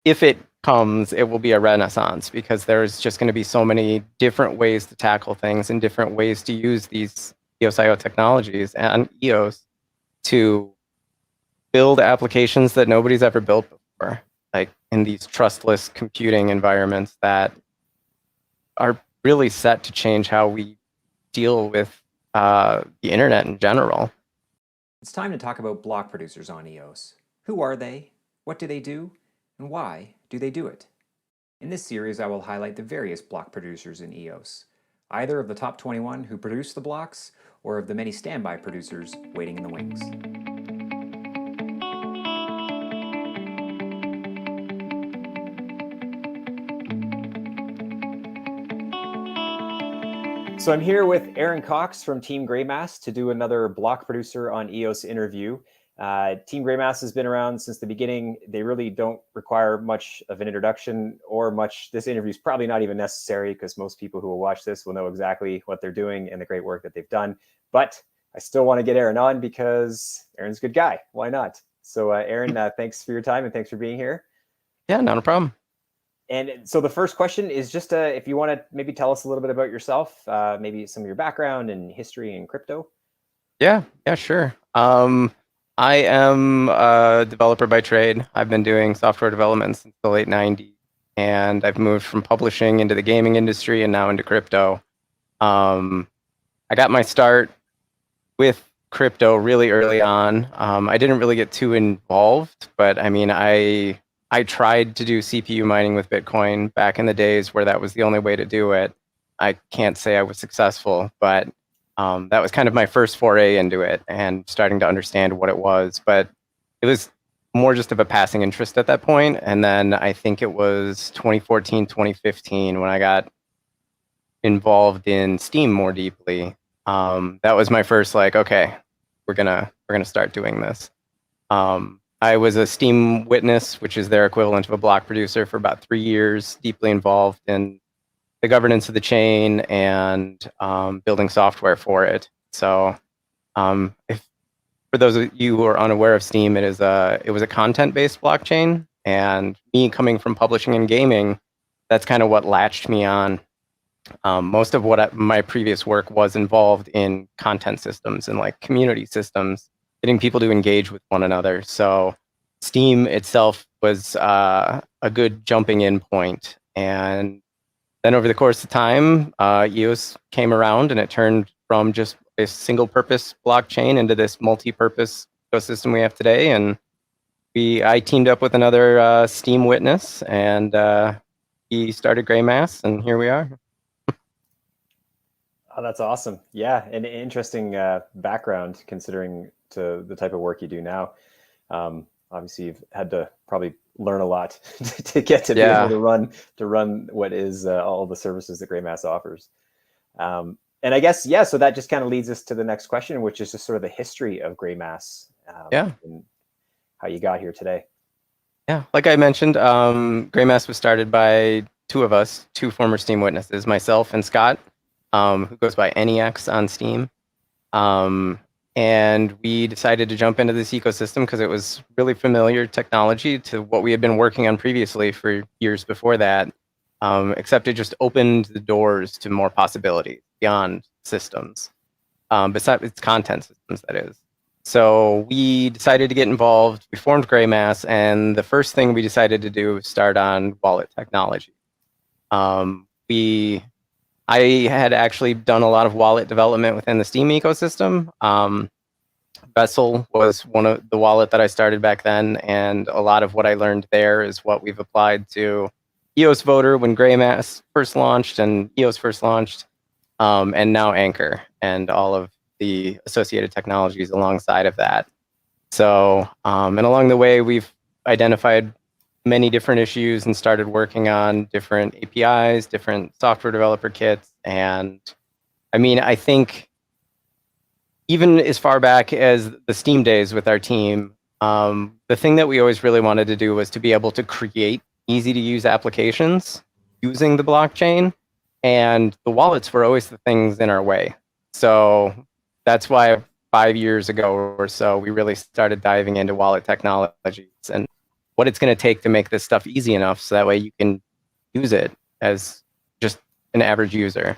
if it comes, it will be a renaissance because there's just going to be so many different ways to tackle things and different ways to use these EOSIO technologies and EOS to build applications that nobody's ever built before, like in these trustless computing environments that are really set to change how we deal with the internet in general. It's time to talk about block producers on EOS. Who are they? What do they do? And why do they do it? In this series, I will highlight the various block producers in EOS, either of the top 21 who produce the blocks or of the many standby producers waiting in the wings. So I'm here with Aaron Cox from Team Greymass to do another block producer on EOS interview. Team Greymass has been around since the beginning. They really don't require much of an introduction or much. This interview is probably not even necessary because most people who will watch this will know exactly what they're doing and the great work that they've done. But I still want to get Aaron on because Aaron's a good guy. Why not? So Aaron, thanks for your time and thanks for being here. Yeah, not a problem. And so the first question is just if you want to maybe tell us a little bit about yourself, maybe some of your background and history in crypto. Yeah, sure. I am a developer by trade. I've been doing software development since the late 90s, and I've moved from publishing into the gaming industry and now into crypto. I got my start with crypto really early on. I didn't really get too involved, but I mean, I tried to do CPU mining with Bitcoin back in the days where that was the only way to do it. I can't say I was successful, but that was kind of my first foray into it and starting to understand what it was. But it was more just of a passing interest at that point. And then I think it was 2014, 2015 when I got involved in Steam more deeply. That was my first okay, we're gonna start doing this. I was a Steam witness, which is their equivalent of a block producer, for about 3 years, deeply involved in the governance of the chain and building software for it. So if for those of you who are unaware of Steam, it was a content-based blockchain, and me coming from publishing and gaming, that's kind of what latched me on. Most of my previous work was involved in content systems and community systems, getting people to engage with one another. So Steam itself was a good jumping in point. And then over the course of time, EOS came around and it turned from just a single purpose blockchain into this multi-purpose ecosystem we have today. And I teamed up with another Steam witness and he started Greymass, and here we are. Oh, that's awesome. Yeah, an interesting background considering to the type of work you do now. Obviously, you've had to probably learn a lot to get to be able to run what is all the services that Greymass offers. And I guess, yeah, so that just kind of leads us to the next question, which is just sort of the history of Greymass and how you got here today. Yeah, like I mentioned, Greymass was started by two of us, two former Steam witnesses, myself and Scott, who goes by NEX on Steam. And we decided to jump into this ecosystem because it was really familiar technology to what we had been working on previously for years before that, except it just opened the doors to more possibilities beyond systems, besides its content systems, that is. So we decided to get involved. We formed Greymass, and the first thing we decided to do was start on wallet technology. I had actually done a lot of wallet development within the Steam ecosystem. Vessel was one of the wallet that I started back then, and a lot of what I learned there is what we've applied to EOS Voter when Greymass first launched and EOS first launched, and now Anchor and all of the associated technologies alongside of that. So, and along the way, we've identified many different issues and started working on different APIs, different software developer kits. And I mean, I think even as far back as the Steam days with our team, the thing that we always really wanted to do was to be able to create easy to use applications using the blockchain. And the wallets were always the things in our way. So that's why 5 years ago or so, we really started diving into wallet technologies. And what it's going to take to make this stuff easy enough so that way you can use it as just an average user.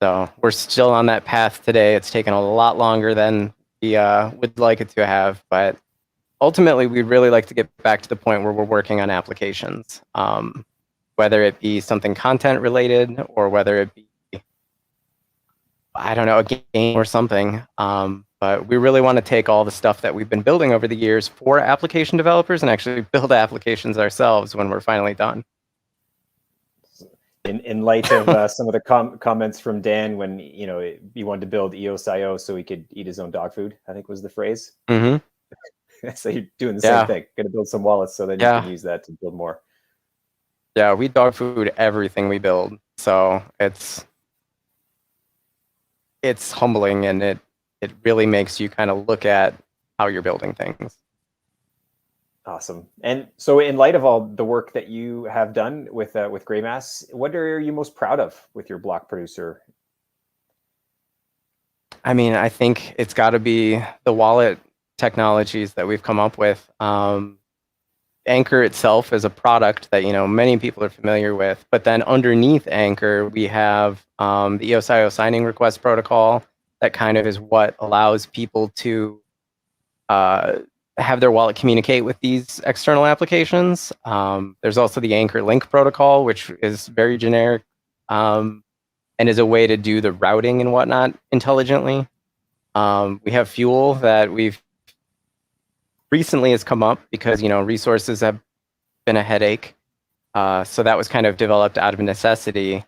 So we're still on that path today. It's taken a lot longer than we would like it to have, but ultimately we'd really like to get back to the point where we're working on applications, whether it be something content related or whether it be, I don't know, a game or something. But we really want to take all the stuff that we've been building over the years for application developers and actually build applications ourselves when we're finally done. In light of some of the comments from Dan when he wanted to build EOSIO so he could eat his own dog food, I think was the phrase. Mm-hmm. So you're doing the same thing. Going to build some wallets so then you can use that to build more. Yeah, we dog food everything we build, so it's humbling, and it really makes you kind of look at how you're building things. Awesome. And so in light of all the work that you have done with Greymass, what are you most proud of with your block producer? I mean, I think it's got to be the wallet technologies that we've come up with. Anchor itself is a product that many people are familiar with, but then underneath Anchor we have the EOSIO signing request protocol that kind of is what allows people to have their wallet communicate with these external applications. There's also the Anchor link protocol, which is very generic and is a way to do the routing and whatnot intelligently. We have Fuel that we've recently has come up because resources have been a headache, so that was kind of developed out of necessity.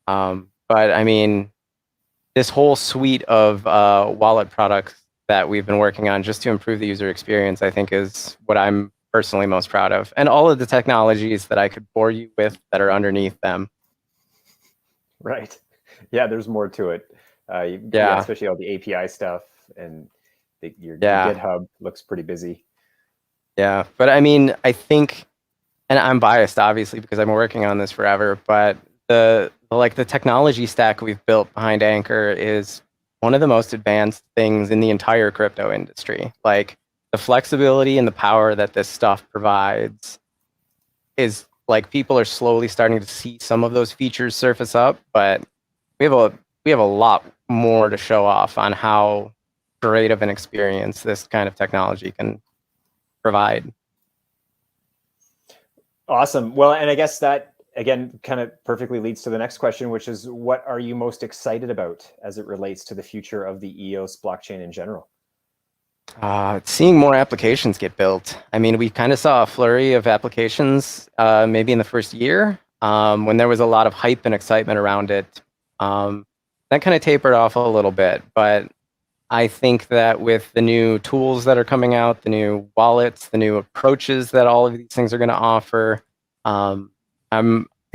But I mean, this whole suite of wallet products that we've been working on just to improve the user experience, I think, is what I'm personally most proud of, and all of the technologies that I could bore you with that are underneath them. Right. Yeah, there's more to it. Especially all the API stuff and your GitHub looks pretty busy. Yeah, but I mean, I think, and I'm biased obviously because I've been working on this forever, but the technology stack we've built behind Anchor is one of the most advanced things in the entire crypto industry. Like, the flexibility and the power that this stuff provides is like, people are slowly starting to see some of those features surface up, but we have a lot more to show off on how great of an experience this kind of technology can provide. Awesome. Well, and I guess that again kind of perfectly leads to the next question, which is, what are you most excited about as it relates to the future of the EOS blockchain in general? Seeing more applications get built. I mean, we kind of saw a flurry of applications maybe in the first year when there was a lot of hype and excitement around it. That kind of tapered off a little bit, but I think that with the new tools that are coming out, the new wallets, the new approaches that all of these things are going to offer, I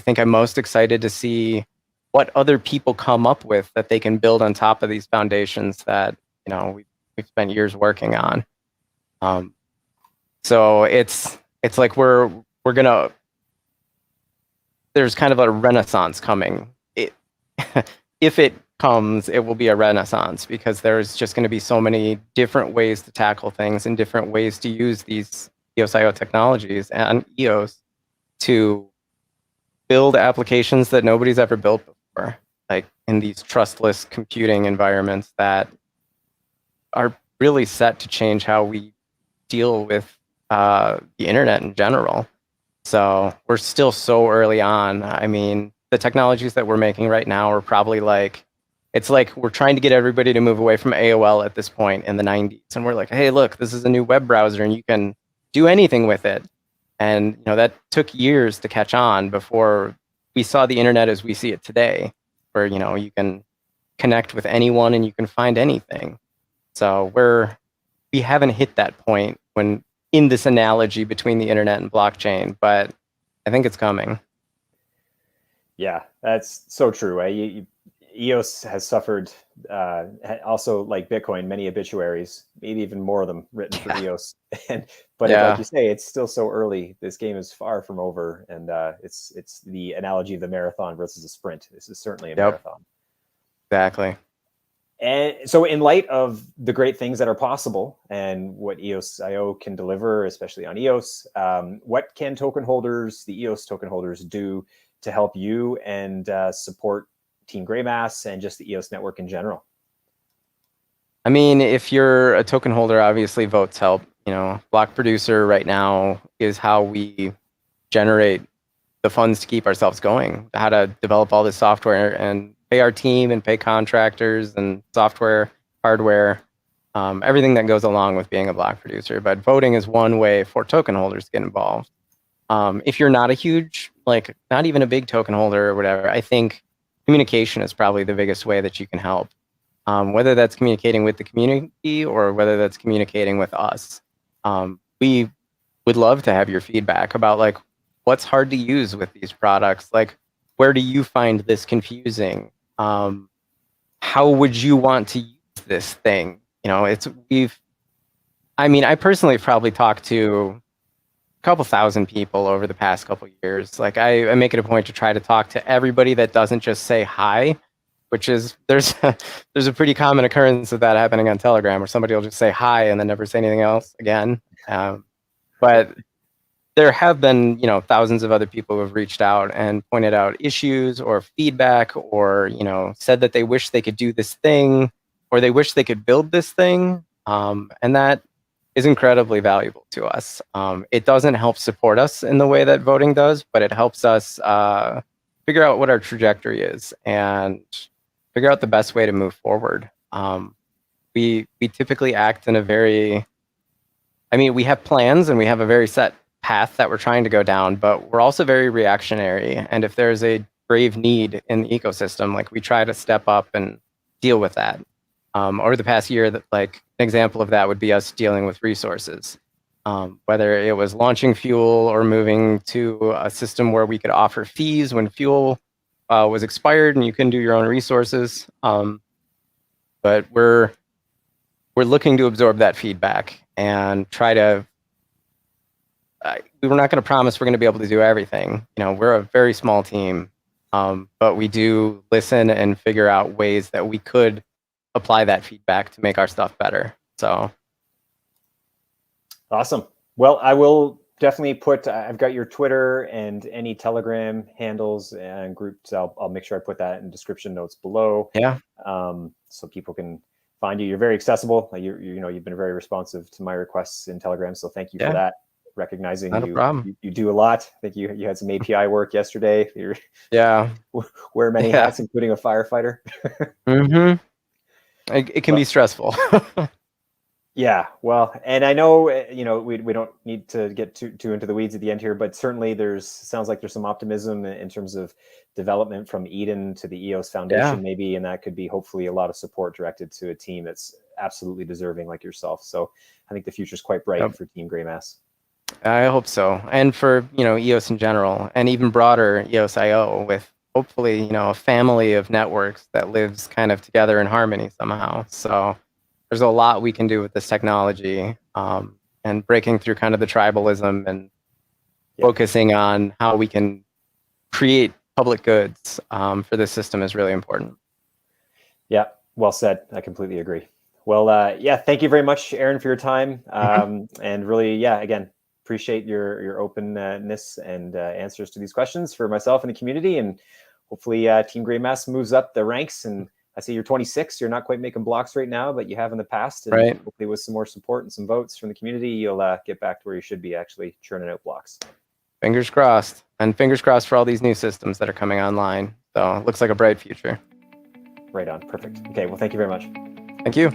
think I'm most excited to see what other people come up with that they can build on top of these foundations that we've spent years working on. So it's like there's kind of a renaissance coming. If it comes, it will be a renaissance because there's just going to be so many different ways to tackle things and different ways to use these EOSIO technologies and EOS to build applications that nobody's ever built before, like in these trustless computing environments that are really set to change how we deal with the internet in general. So we're still so early on. I mean, the technologies that we're making right now are probably it's like we're trying to get everybody to move away from AOL at this point in the 90s. And we're like, hey, look, this is a new web browser and you can do anything with it. And that took years to catch on before we saw the internet as we see it today, where you can connect with anyone and you can find anything. So we haven't hit that point when in this analogy between the internet and blockchain, but I think it's coming. Yeah, that's so true. EOS has suffered, also like Bitcoin, many obituaries, maybe even more of them written for EOS. But like you say, it's still so early. This game is far from over, and it's the analogy of the marathon versus a sprint. This is certainly a marathon. Exactly. And so in light of the great things that are possible and what EOSIO can deliver, especially on EOS, what can token holders, the EOS token holders, do to help you and support Team Greymass and just the EOS network in general? I mean, if you're a token holder, obviously votes help. You know, block producer right now is how we generate the funds to keep ourselves going, how to develop all this software and pay our team and pay contractors and software, hardware, everything that goes along with being a block producer. But voting is one way for token holders to get involved. If you're not a huge, like not even a big token holder or whatever, I think communication is probably the biggest way that you can help. Whether that's communicating with the community or whether that's communicating with us. We would love to have your feedback about like what's hard to use with these products. Like, where do you find this confusing? How would you want to use this thing? You know, I mean, I personally probably talked to a couple thousand people over the past couple years. Like I make it a point to try to talk to everybody that doesn't just say hi, which is there's a pretty common occurrence of that happening on Telegram, where somebody will just say hi and then never say anything else again. But there have been, you know, thousands of other people who have reached out and pointed out issues or feedback, or, you know, said that they wish they could do this thing or they wish they could build this thing. And that is incredibly valuable to us. It doesn't help support us in the way that voting does, but it helps us figure out what our trajectory is and figure out the best way to move forward. We typically act in a very, I mean, we have plans and we have a very set path that we're trying to go down, but we're also very reactionary. And if there's a grave need in the ecosystem, like we try to step up and deal with that. Over the past year, that like an example of that would be us dealing with resources. Whether it was launching fuel or moving to a system where we could offer fees when fuel was expired and you couldn't do your own resources. But we're looking to absorb that feedback and try to, we're not going to promise we're going to be able to do everything. You know, we're a very small team, but we do listen and figure out ways that we could apply that feedback to make our stuff better. So. Awesome. Well, I will definitely put, I've got your Twitter and any Telegram handles and groups. I'll make sure I put that in description notes below. Yeah. So people can find you. You're very accessible. You know, you've been very responsive to my requests in Telegram. So thank you for that. Recognizing Not a problem. You do a lot. I think you had some API work yesterday. Yeah. Wear many hats, including a firefighter. Mm-hmm. It can be stressful. Yeah, well, and I know, you know, we don't need to get too into the weeds at the end here, but certainly sounds like there's some optimism in terms of development from Eden to the EOS Foundation, maybe, and that could be hopefully a lot of support directed to a team that's absolutely deserving like yourself. So I think the future's quite bright for Team Greymass. I hope so, and for, you know, EOS in general, and even broader EOSIO, with hopefully, you know, a family of networks that lives kind of together in harmony somehow. So there's a lot we can do with this technology, and breaking through kind of the tribalism and focusing on how we can create public goods for this system is really important. Yeah, well said. I completely agree. Well, yeah, thank you very much, Aaron, for your time. And really, yeah, again, appreciate your openness and answers to these questions for myself and the community. And hopefully Team Greymass moves up the ranks. And I see you're 26. You're not quite making blocks right now, but you have in the past. And hopefully with some more support and some votes from the community, you'll get back to where you should be, actually churning out blocks. Fingers crossed. And fingers crossed for all these new systems that are coming online. So it looks like a bright future. Right on. Perfect. Okay, well, thank you very much. Thank you.